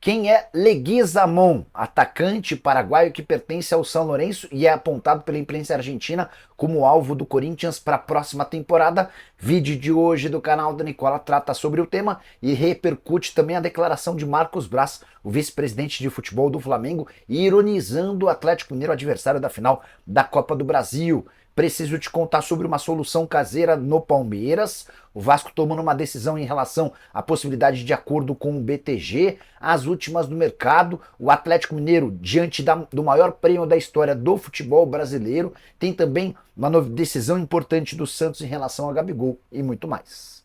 Quem é Leguizamón, atacante paraguaio que pertence ao São Lourenço e é apontado pela imprensa argentina como alvo do Corinthians para a próxima temporada? Vídeo de hoje do canal da Nicola trata sobre o tema e repercute também a declaração de Marcos Braz, o vice-presidente de futebol do Flamengo, ironizando o Atlético Mineiro, adversário da final da Copa do Brasil. Preciso te contar sobre uma solução caseira no Palmeiras. O Vasco tomando uma decisão em relação à possibilidade de acordo com o BTG. As últimas do mercado. O Atlético Mineiro, diante do maior prêmio da história do futebol brasileiro. Tem também uma decisão importante do Santos em relação a Gabigol e muito mais.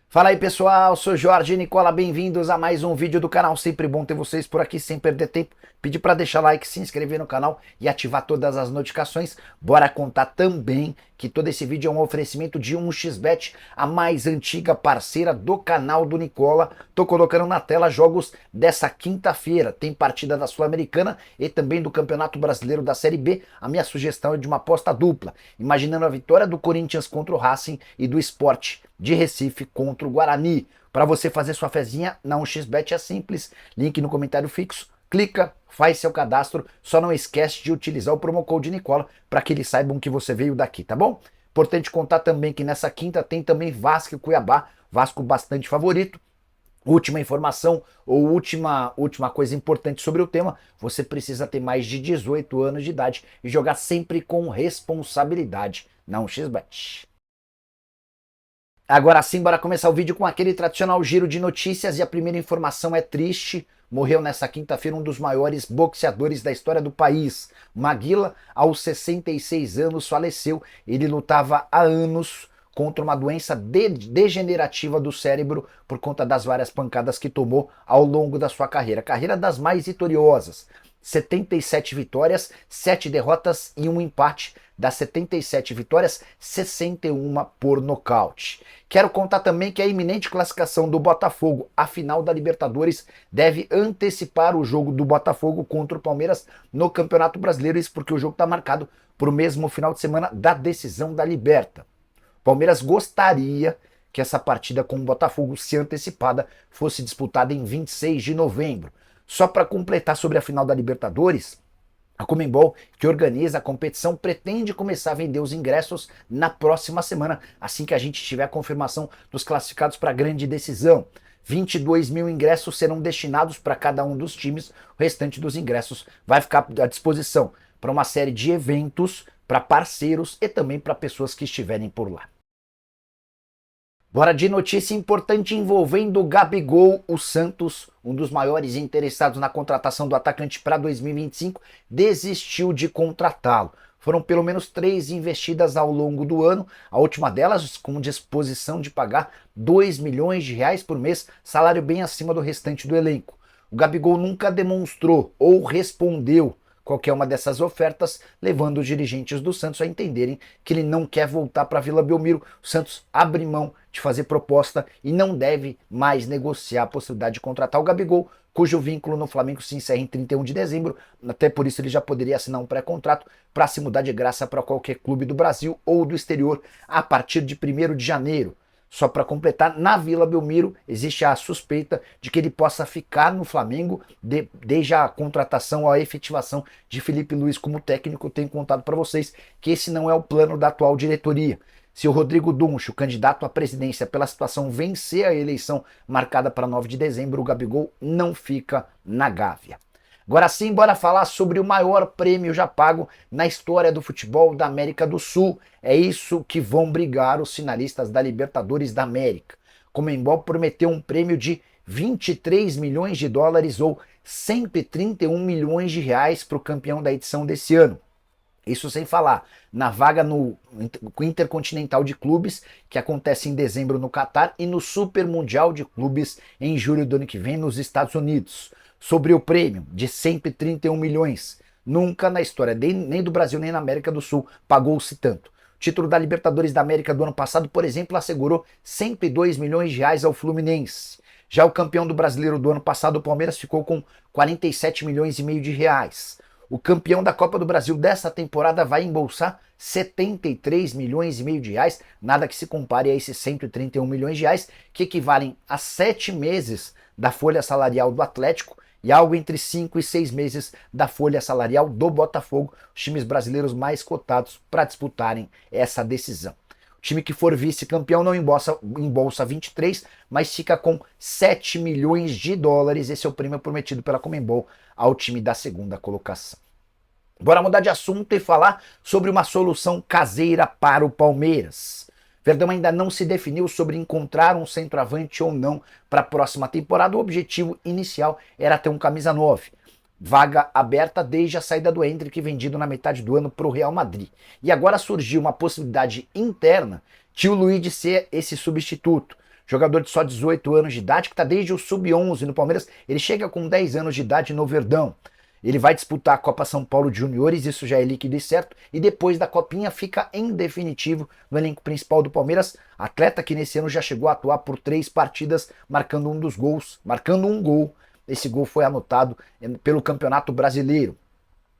Fala aí pessoal, sou Jorge Nicola, bem-vindos a mais um vídeo do canal, sempre bom ter vocês por aqui sem perder tempo, pedir para deixar like, se inscrever no canal e ativar todas as notificações. Bora contar também que todo esse vídeo é um oferecimento de 1xBet, a mais antiga parceira do canal do Nicola. Tô colocando na tela jogos dessa quinta-feira, tem partida da Sul-Americana e também do Campeonato Brasileiro da Série B. A minha sugestão é de uma aposta dupla, imaginando a vitória do Corinthians contra o Racing e do Sport de Recife contra o Guarani. Para você fazer sua fezinha na 1xBet é simples, link no comentário fixo, clica, faz seu cadastro, só não esquece de utilizar o promo code Nicola para que eles saibam que você veio daqui, tá bom? Importante contar também que nessa quinta tem também Vasco e Cuiabá, Vasco bastante favorito. Última informação ou última coisa importante sobre o tema, você precisa ter mais de 18 anos de idade e jogar sempre com responsabilidade na 1xBet. Agora sim, bora começar o vídeo com aquele tradicional giro de notícias e a primeira informação é triste. Morreu nessa quinta-feira um dos maiores boxeadores da história do país. Maguila, aos 66 anos, faleceu. Ele lutava há anos contra uma doença degenerativa do cérebro por conta das várias pancadas que tomou ao longo da sua carreira. Carreira das mais vitoriosas. 77 vitórias, 7 derrotas e um empate. Das 77 vitórias, 61 por nocaute. Quero contar também que a iminente classificação do Botafogo à final da Libertadores deve antecipar o jogo do Botafogo contra o Palmeiras no Campeonato Brasileiro, isso porque o jogo está marcado para o mesmo final de semana da decisão da Liberta. O Palmeiras gostaria que essa partida com o Botafogo, se antecipada, fosse disputada em 26 de novembro. Só para completar sobre a final da Libertadores, a Conmebol, que organiza a competição, pretende começar a vender os ingressos na próxima semana, assim que a gente tiver a confirmação dos classificados para a grande decisão. 22 mil ingressos serão destinados para cada um dos times, o restante dos ingressos vai ficar à disposição para uma série de eventos, para parceiros e também para pessoas que estiverem por lá. Bora de notícia importante envolvendo o Gabigol. O Santos, um dos maiores interessados na contratação do atacante para 2025, desistiu de contratá-lo. Foram pelo menos 3 investidas ao longo do ano, a última delas com disposição de pagar 2 milhões de reais por mês, salário bem acima do restante do elenco. O Gabigol nunca demonstrou ou respondeu qualquer uma dessas ofertas, levando os dirigentes do Santos a entenderem que ele não quer voltar para Vila Belmiro. O Santos abre mão de fazer proposta e não deve mais negociar a possibilidade de contratar o Gabigol, cujo vínculo no Flamengo se encerra em 31 de dezembro, até por isso ele já poderia assinar um pré-contrato para se mudar de graça para qualquer clube do Brasil ou do exterior a partir de 1º de janeiro. Só para completar, na Vila Belmiro existe a suspeita de que ele possa ficar no Flamengo desde a contratação ou a efetivação de Felipe Luiz como técnico. Eu tenho contado para vocês que esse não é o plano da atual diretoria. Se o Rodrigo Duncho, candidato à presidência pela situação, vencer a eleição marcada para 9 de dezembro, o Gabigol não fica na Gávea. Agora sim, bora falar sobre o maior prêmio já pago na história do futebol da América do Sul. É isso que vão brigar os finalistas da Libertadores da América. Conmebol prometeu um prêmio de 23 milhões de dólares ou 131 milhões de reais para o campeão da edição desse ano. Isso sem falar na vaga no Intercontinental de Clubes, que acontece em dezembro no Catar, e no Super Mundial de Clubes em julho do ano que vem nos Estados Unidos. Sobre o prêmio de 131 milhões, nunca na história nem do Brasil nem na América do Sul pagou-se tanto. O título da Libertadores da América do ano passado, por exemplo, assegurou 102 milhões de reais ao Fluminense. Já o campeão do Brasileiro do ano passado, o Palmeiras, ficou com 47 milhões e meio de reais. O campeão da Copa do Brasil dessa temporada vai embolsar 73 milhões e meio de reais, nada que se compare a esses 131 milhões de reais, que equivalem a 7 meses da folha salarial do Atlético e algo entre 5 e 6 meses da folha salarial do Botafogo, os times brasileiros mais cotados para disputarem essa decisão. O time que for vice-campeão não embolsa 23, mas fica com 7 milhões de dólares. Esse é o prêmio prometido pela Conmebol ao time da segunda colocação. Bora mudar de assunto e falar sobre uma solução caseira para o Palmeiras. Verdão ainda não se definiu sobre encontrar um centroavante ou não para a próxima temporada. O objetivo inicial era ter um camisa 9. Vaga aberta desde a saída do Endrick, vendido na metade do ano para o Real Madrid. E agora surgiu uma possibilidade interna de o Luiz ser esse substituto. Jogador de só 18 anos de idade, que está desde o Sub-11 no Palmeiras. Ele chega com 10 anos de idade no Verdão. Ele vai disputar a Copa São Paulo de Juniores, isso já é líquido e certo, e depois da Copinha fica em definitivo no elenco principal do Palmeiras, atleta que nesse ano já chegou a atuar por 3 partidas, marcando um gol. Esse gol foi anotado pelo Campeonato Brasileiro.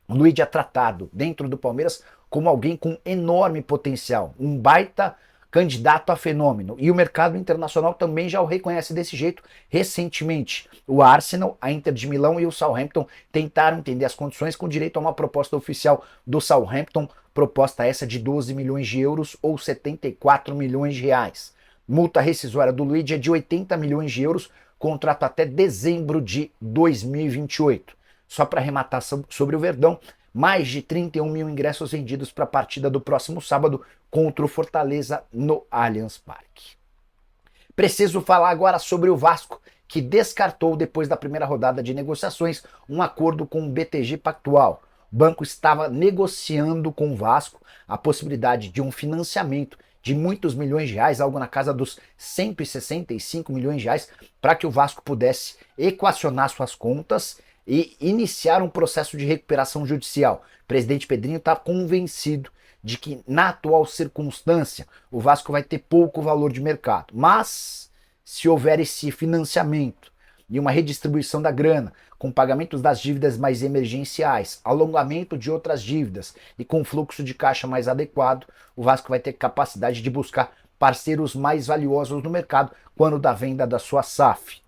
O Luiz é tratado dentro do Palmeiras como alguém com enorme potencial, um baita candidato a fenômeno, e o mercado internacional também já o reconhece desse jeito. Recentemente, o Arsenal, a Inter de Milão e o Southampton tentaram entender as condições com direito a uma proposta oficial do Southampton, proposta essa de 12 milhões de euros ou 74 milhões de reais. Multa rescisória do Luiz é de 80 milhões de euros, contrato até dezembro de 2028. Só para arrematar sobre o Verdão, mais de 31 mil ingressos vendidos para a partida do próximo sábado contra o Fortaleza no Allianz Parque. Preciso falar agora sobre o Vasco, que descartou depois da primeira rodada de negociações um acordo com o BTG Pactual. O banco estava negociando com o Vasco a possibilidade de um financiamento de muitos milhões de reais, algo na casa dos 165 milhões de reais, para que o Vasco pudesse equacionar suas contas e iniciar um processo de recuperação judicial. O presidente Pedrinho está convencido de que, na atual circunstância, o Vasco vai ter pouco valor de mercado. Mas, se houver esse financiamento e uma redistribuição da grana, com pagamentos das dívidas mais emergenciais, alongamento de outras dívidas e com fluxo de caixa mais adequado, o Vasco vai ter capacidade de buscar parceiros mais valiosos no mercado quando da venda da sua SAF.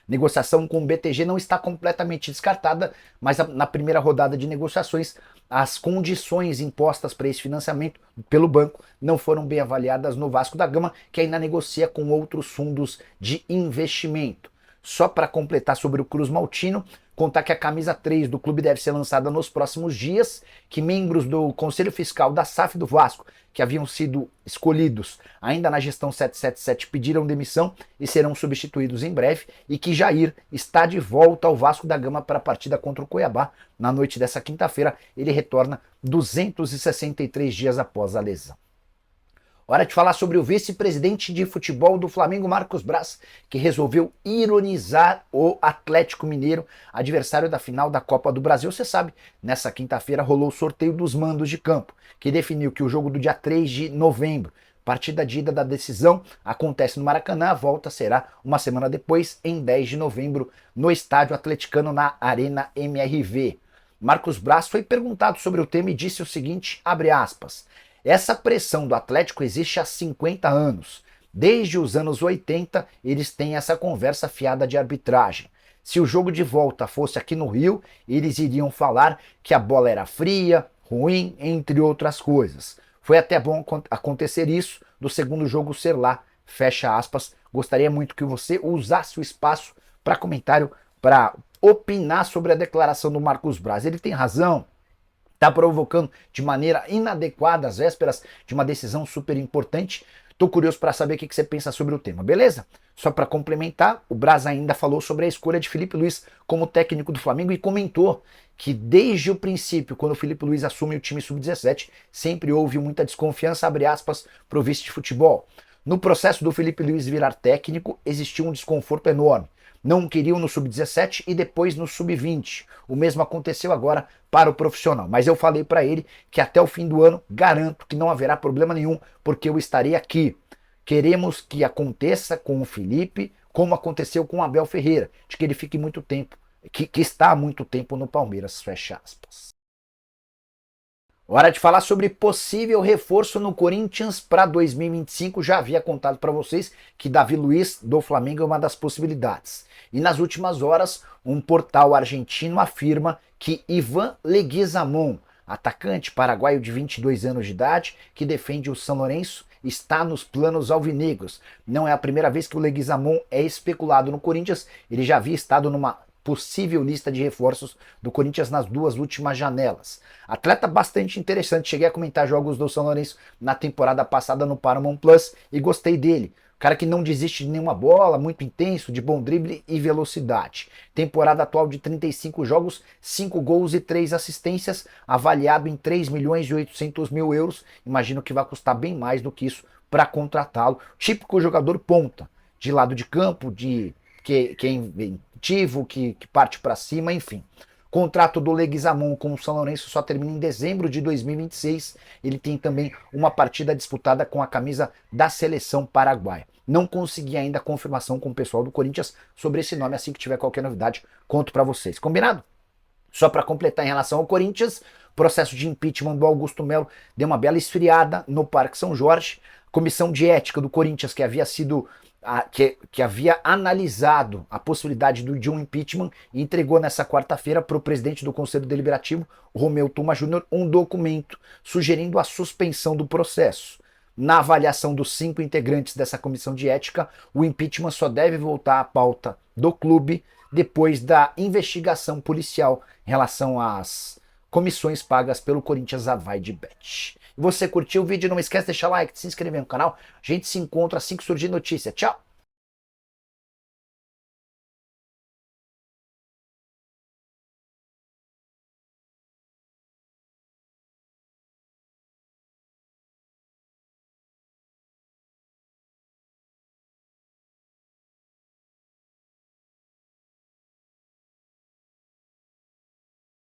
Negociação com o BTG não está completamente descartada, mas na primeira rodada de negociações, as condições impostas para esse financiamento pelo banco não foram bem avaliadas no Vasco da Gama, que ainda negocia com outros fundos de investimento. Só para completar sobre o Cruz Maltino, contar que a camisa 3 do clube deve ser lançada nos próximos dias, que membros do Conselho Fiscal da SAF do Vasco, que haviam sido escolhidos ainda na gestão 777, pediram demissão e serão substituídos em breve, e que Jair está de volta ao Vasco da Gama para a partida contra o Cuiabá. Na noite dessa quinta-feira, ele retorna 263 dias após a lesão. Hora de falar sobre o vice-presidente de futebol do Flamengo, Marcos Braz, que resolveu ironizar o Atlético Mineiro, adversário da final da Copa do Brasil. Você sabe, nessa quinta-feira rolou o sorteio dos mandos de campo, que definiu que o jogo do dia 3 de novembro, partida de ida da decisão, acontece no Maracanã. A volta será uma semana depois, em 10 de novembro, no Estádio Atleticano, na Arena MRV. Marcos Braz foi perguntado sobre o tema e disse o seguinte, abre aspas: essa pressão do Atlético existe há 50 anos. Desde os anos 80, eles têm essa conversa fiada de arbitragem. Se o jogo de volta fosse aqui no Rio, eles iriam falar que a bola era fria, ruim, entre outras coisas. Foi até bom acontecer isso, do segundo jogo ser lá, fecha aspas. Gostaria muito que você usasse o espaço para comentário, para opinar sobre a declaração do Marcos Braz. Ele tem razão. Está provocando de maneira inadequada às vésperas de uma decisão super importante. Estou curioso para saber o que você pensa sobre o tema, beleza? Só para complementar, o Braz ainda falou sobre a escolha de Felipe Luiz como técnico do Flamengo e comentou que desde o princípio, quando o Felipe Luiz assume o time sub-17, sempre houve muita desconfiança, abre aspas, para o vice de futebol. No processo do Felipe Luiz virar técnico, existiu um desconforto enorme. Não queriam no sub-17 e depois no sub-20. O mesmo aconteceu agora para o profissional. Mas eu falei para ele que até o fim do ano garanto que não haverá problema nenhum, porque eu estarei aqui. Queremos que aconteça com o Felipe, como aconteceu com o Abel Ferreira, de que ele fique muito tempo que está há muito tempo no Palmeiras, fecha aspas. Hora de falar sobre possível reforço no Corinthians para 2025. Já havia contado para vocês que Davi Luiz do Flamengo é uma das possibilidades. E nas últimas horas, um portal argentino afirma que Ivan Leguizamón, atacante paraguaio de 22 anos de idade, que defende o São Lourenço, está nos planos alvinegros. Não é a primeira vez que o Leguizamón é especulado no Corinthians, ele já havia estado numa possível lista de reforços do Corinthians nas duas últimas janelas. Atleta bastante interessante, cheguei a comentar jogos do São Lourenço na temporada passada no Paramount Plus e gostei dele. Cara que não desiste de nenhuma bola, muito intenso, de bom drible e velocidade. Temporada atual de 35 jogos, 5 gols e 3 assistências, avaliado em 3 milhões e 800 mil euros. Imagino que vai custar bem mais do que isso para contratá-lo. Típico jogador ponta, de lado de campo, que é inventivo, que parte para cima, enfim. Contrato do Leguizamón com o São Lourenço só termina em dezembro de 2026. Ele tem também uma partida disputada com a camisa da seleção paraguaia. Não consegui ainda confirmação com o pessoal do Corinthians sobre esse nome. Assim que tiver qualquer novidade, conto para vocês. Combinado? Só para completar em relação ao Corinthians, processo de impeachment do Augusto Melo deu uma bela esfriada no Parque São Jorge. Comissão de ética do Corinthians, que havia sido que havia analisado a possibilidade de um impeachment e entregou nessa quarta-feira para o presidente do Conselho Deliberativo, Romeu Tuma Júnior, um documento sugerindo a suspensão do processo. Na avaliação dos 5 integrantes dessa comissão de ética, o impeachment só deve voltar à pauta do clube depois da investigação policial em relação às comissões pagas pelo Corinthians a Vai de Bet. Você curtiu o vídeo? Não esquece de deixar o like, de se inscrever no canal. A gente se encontra assim que surgir notícia. Tchau!